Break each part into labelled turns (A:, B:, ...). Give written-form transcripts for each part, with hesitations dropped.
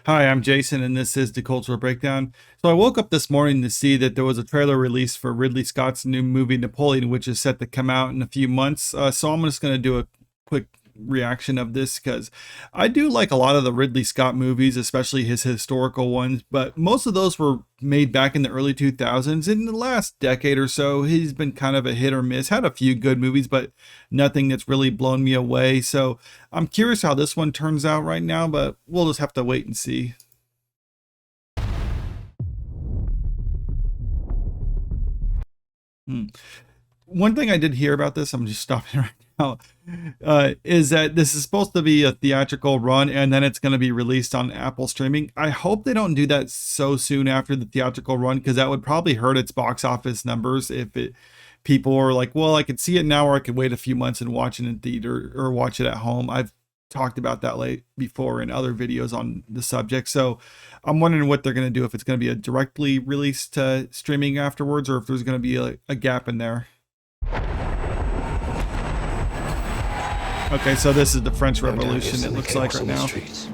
A: Hi, I'm Jason, and this is the Cultural Breakdown. So I woke up this morning to see that there was a trailer released for Ridley Scott's new movie Napoleon, which is set to come out in a few months. So I'm just going to do a quick reaction of this because I do like a lot of the Ridley Scott movies, especially his historical ones, but most of those were made back in the early 2000s. In the last decade or so, he's been kind of a hit or miss, had a few good movies, but nothing that's really blown me away. So I'm curious how this one turns out right now, but we'll just have to wait and see. Hmm. One thing I did hear about this, I'm just stopping right now, is that this is supposed to be a theatrical run and then it's going to be released on Apple streaming. I hope they don't do that so soon after the theatrical run, because that would probably hurt its box office numbers if people are like, well, I could see it now, or I could wait a few months and watch it in theater or watch it at home. I've talked about that before in other videos on the subject. So I'm wondering what they're going to do, if it's going to be a directly released to streaming afterwards, or if there's going to be a gap in there. Okay, so this is the French Revolution, it looks like right now. It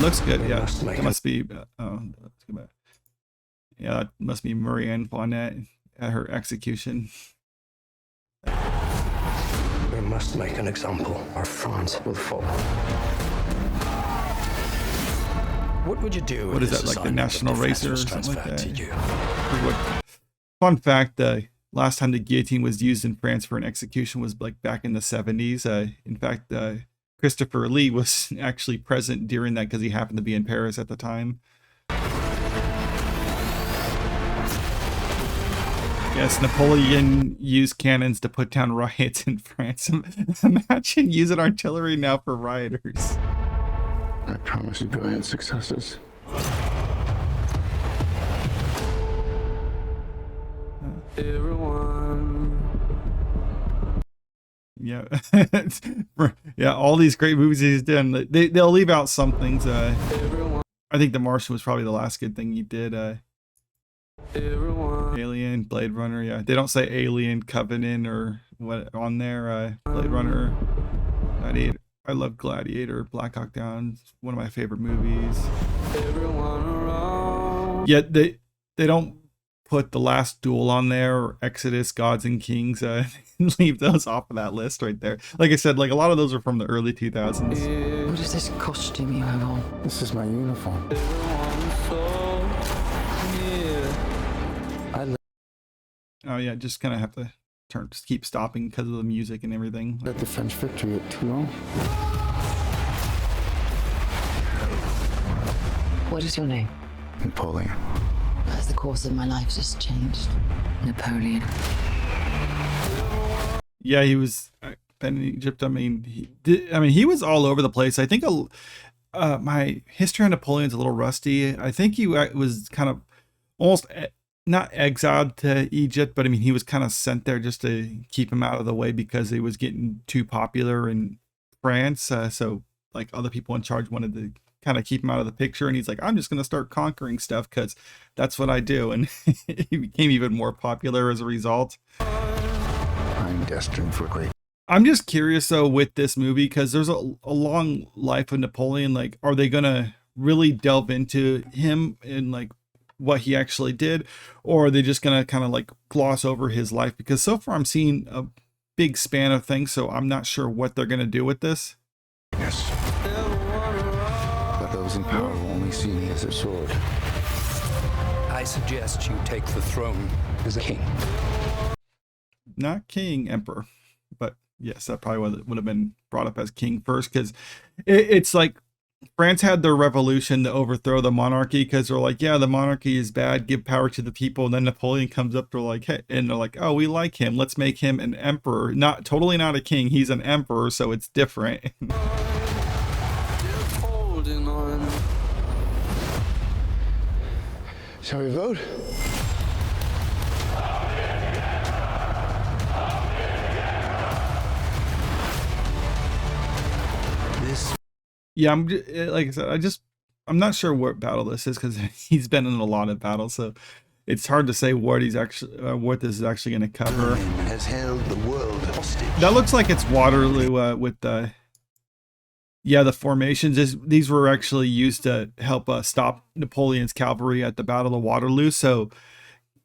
A: looks good, yeah. It must be, let's go back. Yeah, that must be Marie Antoinette at her execution.
B: We must make an example, or France will fall. What would you do?
A: What is that, like the National Racer or something like that? Fun fact, last time the guillotine was used in France for an execution was like back in the 70s. In fact, Christopher Lee was actually present during that because he happened to be in Paris at the time. Yes, Napoleon used cannons to put down riots in France. Imagine using artillery now for rioters.
C: I promise you brilliant successes.
B: Everyone.
A: Yeah. Yeah, all these great movies he's done, they'll leave out some things. I think The Martian was probably the last good thing he did. Alien, Blade Runner, yeah. They don't say Alien, Covenant, or what on there. Blade Runner, Gladiator. I love Gladiator, Black Hawk Down, one of my favorite movies. Yet they don't put The Last Duel on there, or Exodus, Gods and Kings. Leave those off of that list right there. Like I said, like a lot of those are from the early 2000s.
D: What is this costume you have on?
C: This is my uniform.
A: Oh yeah, just kind of have to just keep stopping because of the music and everything.
C: Let the French victory at Toulon.
D: What is your name?
C: Napoleon.
D: As the course of my life just changed. Napoleon.
A: Yeah, he was in Egypt. I mean, he was all over the place. I think my history on Napoleon's a little rusty. I think he was kind of almost not exiled to Egypt, but I mean, he was kind of sent there just to keep him out of the way because he was getting too popular in France. So like other people in charge wanted to kind of keep him out of the picture, and he's like, I'm just going to start conquering stuff because that's what I do. And he became even more popular as a result.
C: I'm destined for great.
A: I'm just curious though with this movie, because there's a long life of Napoleon. Like, are they going to really delve into him and like what he actually did, or are they just going to kind of like gloss over his life? Because so far I'm seeing a big span of things, so I'm not sure what they're going to do with this.
C: Yes. But those in power will only see me as a sword.
B: I suggest you take the throne as a king.
A: Not king, emperor, but yes, that probably would have been brought up as king first, because it's like France had their revolution to overthrow the monarchy, because they're like, yeah, the monarchy is bad, give power to the people. And then Napoleon comes up, they're like, hey, and they're like, oh, we like him, let's make him an emperor. Totally not a king, he's an emperor, so it's different.
C: Shall we vote?
A: Yeah, like I said, I'm not sure what battle this is, because he's been in a lot of battles, so it's hard to say what this is actually going to cover.
B: Has held the world hostage.
A: That looks like it's Waterloo with the Yeah, the formations these were actually used to help stop Napoleon's cavalry at the Battle of Waterloo. So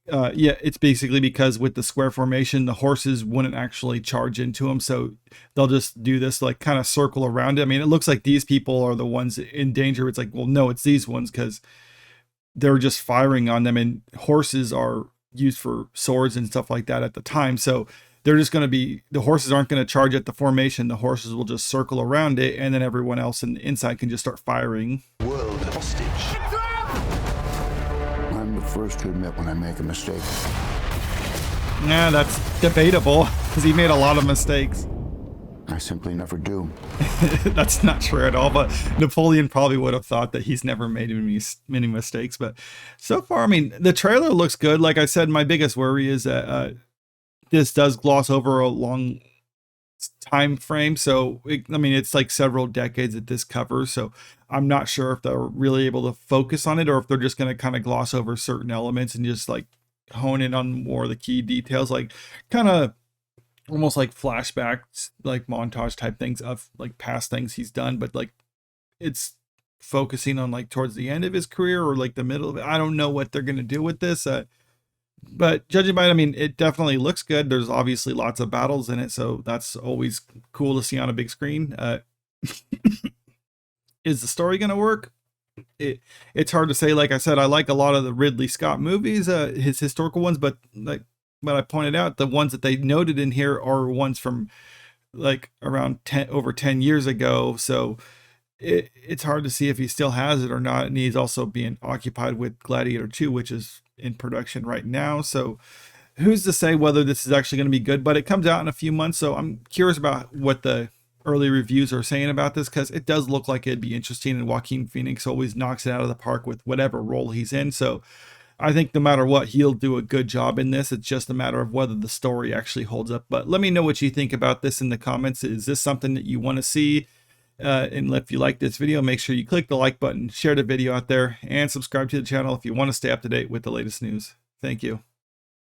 A: yeah, it's basically because with the square formation, the horses wouldn't actually charge into them, so they'll just do this like kind of circle around it. I mean, it looks like these people are the ones in danger. It's like, well, no, it's these ones because they're just firing on them, and horses are used for swords and stuff like that at the time. So they're just going to be, the horses aren't going to charge at the formation. The horses will just circle around it, and then everyone else in the inside can just start firing.
C: World hostage. I'm the first to admit when I make a mistake.
A: Yeah, that's debatable because he made a lot of mistakes.
C: I simply never do.
A: That's not true at all, but Napoleon probably would have thought that he's never made many mistakes. But so far, I mean, the trailer looks good. Like I said, my biggest worry is that this does gloss over a long time frame. So, I mean, it's like several decades that this covers. So I'm not sure if they're really able to focus on it or if they're just going to kind of gloss over certain elements and just like hone in on more of the key details, like kind of almost like flashbacks, like montage type things of like past things he's done, but like it's focusing on like towards the end of his career or like the middle of it. I don't know what they're going to do with this. But judging by it, I mean, it definitely looks good. There's obviously lots of battles in it, so that's always cool to see on a big screen. Is the story going to work? It's hard to say. Like I said, I like a lot of the Ridley Scott movies, his historical ones, but like I pointed out, the ones that they noted in here are ones from like around over 10 years ago. So it's hard to see if he still has it or not. And he's also being occupied with Gladiator 2, which is in production right now. So who's to say whether this is actually going to be good, but it comes out in a few months. So I'm curious about what the early reviews are saying about this, because it does look like it'd be interesting, and Joaquin Phoenix always knocks it out of the park with whatever role he's in. So I think no matter what, he'll do a good job in this. It's just a matter of whether the story actually holds up. But let me know what you think about this in the comments. Is this something that you want to see? And if you like this video, make sure you click the like button, share the video out there, and subscribe to the channel if you want to stay up to date with the latest news. Thank you.